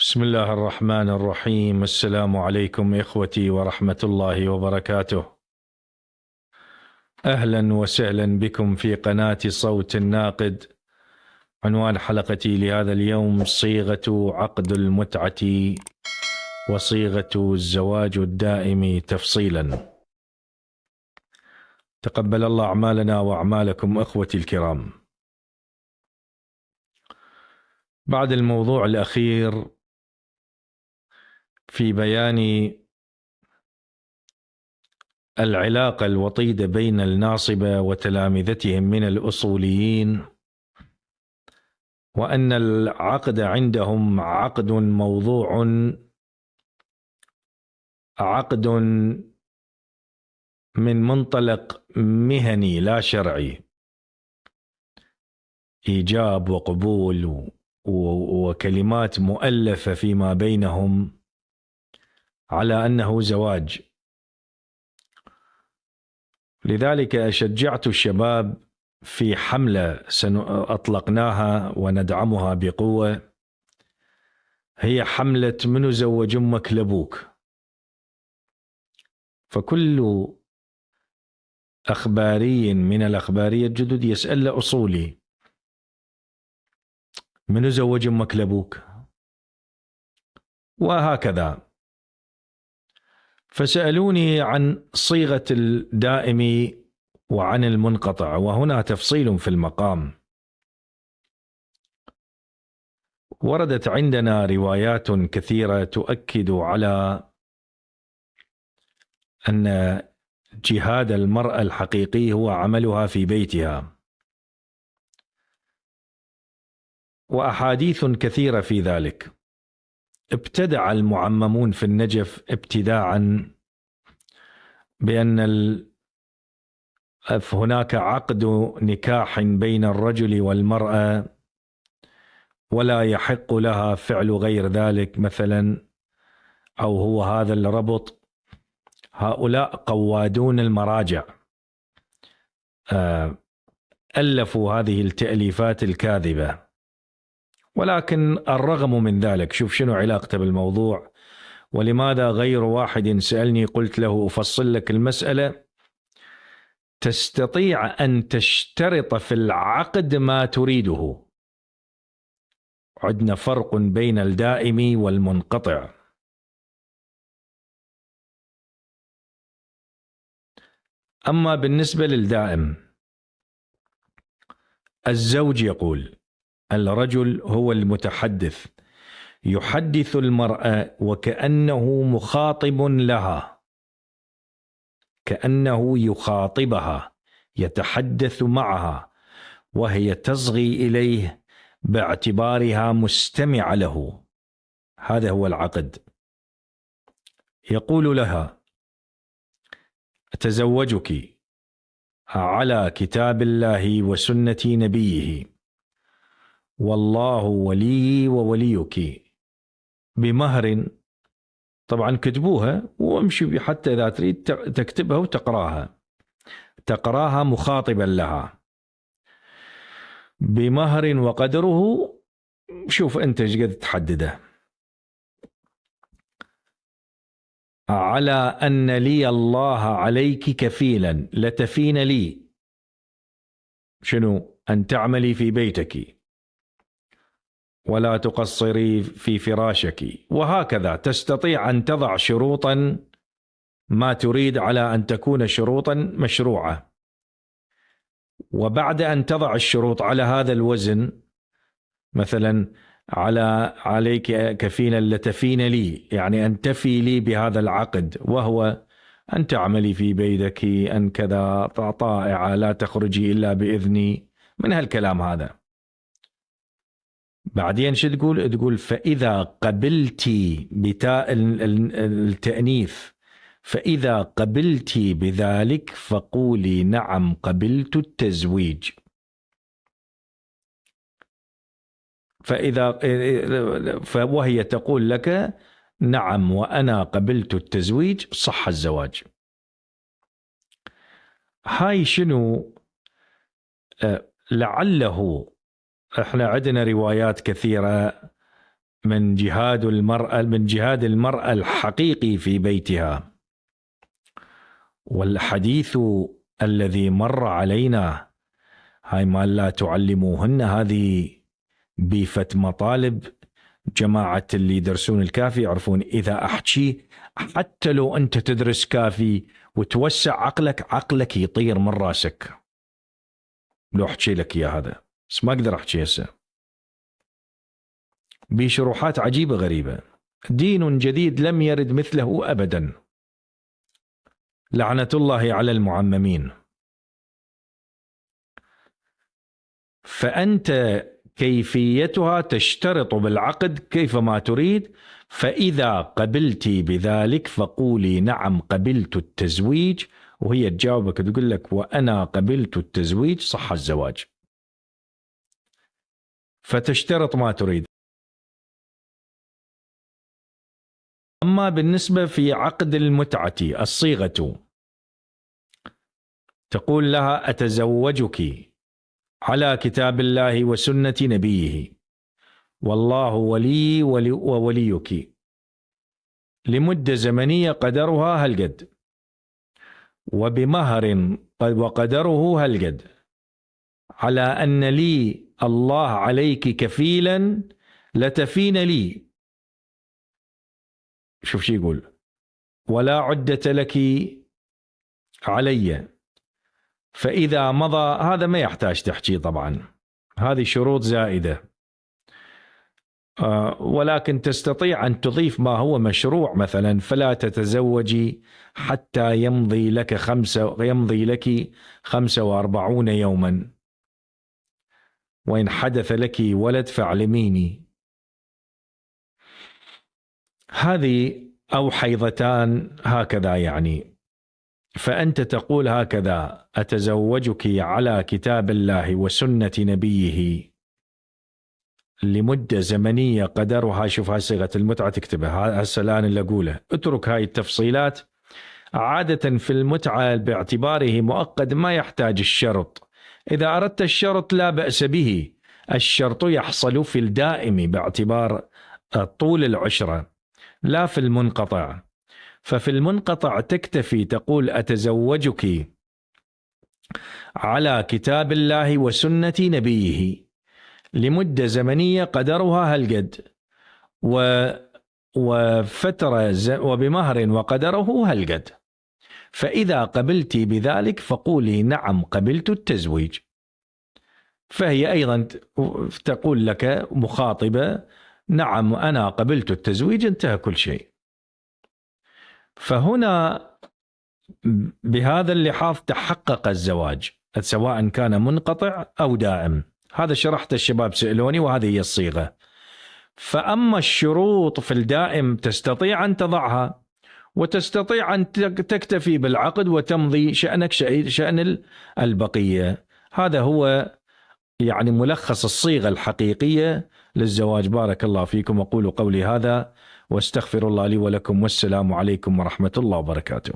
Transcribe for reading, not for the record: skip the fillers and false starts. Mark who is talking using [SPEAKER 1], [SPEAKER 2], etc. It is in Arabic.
[SPEAKER 1] بسم الله الرحمن الرحيم. السلام عليكم إخوتي ورحمة الله وبركاته. أهلا وسهلا بكم في قناة صوت الناقد. عنوان حلقتي لهذا اليوم: صيغة عقد المتعة وصيغة الزواج الدائم تفصيلا. تقبل الله أعمالنا وأعمالكم أخوتي الكرام. بعد الموضوع الأخير في بيان العلاقة الوطيدة بين الناصبة وتلامذتهم من الأصوليين، وأن العقد عندهم عقد موضوع، عقد من منطلق مهني لا شرعي، إيجاب وقبول وكلمات مؤلفة فيما بينهم على أنه زواج. لذلك شجعت الشباب في حملة أطلقناها وندعمها بقوة، هي حملة منو زوج أمك لأبوك. فكل أخباري من الأخبارية الجدد يسأل أصولي: منو زوج أمك لأبوك؟ وهكذا. فسألوني عن صيغة الدائم وعن المنقطع، وهنا تفصيل في المقام. وردت عندنا روايات كثيرة تؤكد على أن جهاد المرأة الحقيقي هو عملها في بيتها، وأحاديث كثيرة في ذلك. ابتدع المعممون في النجف ابتداعا بأن هناك عقد نكاح بين الرجل والمرأة ولا يحق لها فعل غير ذلك مثلا، أو هو هذا الربط. هؤلاء قوادون المراجع ألفوا هذه التأليفات الكاذبة. ولكن الرغم من ذلك، شوف شنو علاقته بالموضوع، ولماذا غير واحد سألني قلت له أفصل لك المسألة: تستطيع أن تشترط في العقد ما تريده. عندنا فرق بين الدائم والمنقطع. أما بالنسبة للدائم، الزوج يقول: الرجل هو المتحدث، يحدث المرأة وكأنه مخاطب لها، كأنه يخاطبها، يتحدث معها وهي تصغي إليه باعتبارها مستمع له. هذا هو العقد. يقول لها: أتزوجك على كتاب الله وسنة نبيه، والله ولي ووليك، بمهر. طبعا كتبوها وامشي حتى إذا تريد تكتبها تقراها مخاطبا لها. بمهر وقدره، شوف أنت ايش قد تحدده. على أن لي الله عليك كفيلا، لتفين لي شنو؟ أن تعملي في بيتك ولا تقصري في فراشك. وهكذا تستطيع أن تضع شروطا ما تريد على أن تكون شروطا مشروعة. وبعد أن تضع الشروط على هذا الوزن، مثلا عليك كفيلا لتفين لي، يعني أن تفي لي بهذا العقد، وهو أن تعملي في بيتك، أن كذا، طائعة، لا تخرجي إلا بإذني، من هالكلام هذا. بعدين شو تقول؟ تقول: فإذا قبلتي بتاء التأنيث، فإذا قبلتي بذلك فقولي نعم قبلت التزويج. وهي تقول لك: نعم وأنا قبلت التزويج، صح الزواج. هاي شنو؟ لعله احنا عندنا روايات كثيرة من جهاد المرأة الحقيقي في بيتها. والحديث الذي مر علينا هاي ما لا تعلموهن، هذه بيفة مطالب. جماعة اللي يدرسون الكافي يعرفون إذا أحكي حتى لو أنت تدرس كافي وتوسع عقلك يطير من راسك لو أحكي لك يا هذا، بس ما أقدر أحكي هسه. بشروحات عجيبة غريبة. دين جديد لم يرد مثله أبدا، لعنة الله على المعممين. فأنت كيفيتها تشترط بالعقد كيفما تريد، فإذا قبلت بذلك فقولي نعم قبلت التزويج، وهي تجاوبك تقول لك وأنا قبلت التزويج، صح الزواج. فتشترط ما تريد. أما بالنسبة في عقد المتعة الصيغة، تقول لها أتزوجك على كتاب الله وسنة نبيه، والله ولي ووليك، لمدة زمنية قدرها هالقد، وبمهر وقدره هالقد، على أن لي الله عليك كفيلا لتفين لي. شوف شي يقول، ولا عدة لك علي. فإذا مضى هذا ما يحتاج تحكي طبعا، هذه شروط زائدة، ولكن تستطيع أن تضيف ما هو مشروع. مثلا فلا تتزوجي حتى يمضي لك 45 يوما، وإن حدث لك ولد فاعلميني. هذه أو حيضتان هكذا يعني. فأنت تقول هكذا أتزوجك على كتاب الله وسنة نبيه لمدة زمنية قدرها. شوف هاي صيغة المتعة تكتبها هسه الآن اللي أقوله، اترك هاي التفصيلات. عادة في المتعة باعتباره مؤقت ما يحتاج الشرط. إذا أردت الشرط لا بأس به، الشرط يحصل في الدائم باعتبار طول العشرة، لا في المنقطع. ففي المنقطع تكتفي تقول أتزوجك على كتاب الله وسنة نبيه لمدة زمنية قدرها هالقد، وفترة وبمهر وقدره هالقد. فإذا قبلت بذلك فقولي نعم قبلت التزويج. فهي أيضا تقول لك مخاطبة نعم أنا قبلت التزويج، انتهى كل شيء. فهنا بهذا اللحاظ تحقق الزواج سواء كان منقطع أو دائم. هذا شرحت، الشباب سألوني وهذه هي الصيغة. فأما الشروط في الدائم تستطيع أن تضعها، وتستطيع أن تكتفي بالعقد وتمضي شأنك شأن البقية. هذا هو يعني ملخص الصيغة الحقيقية للزواج. بارك الله فيكم، أقول قولي هذا واستغفر الله لي ولكم، والسلام عليكم ورحمة الله وبركاته.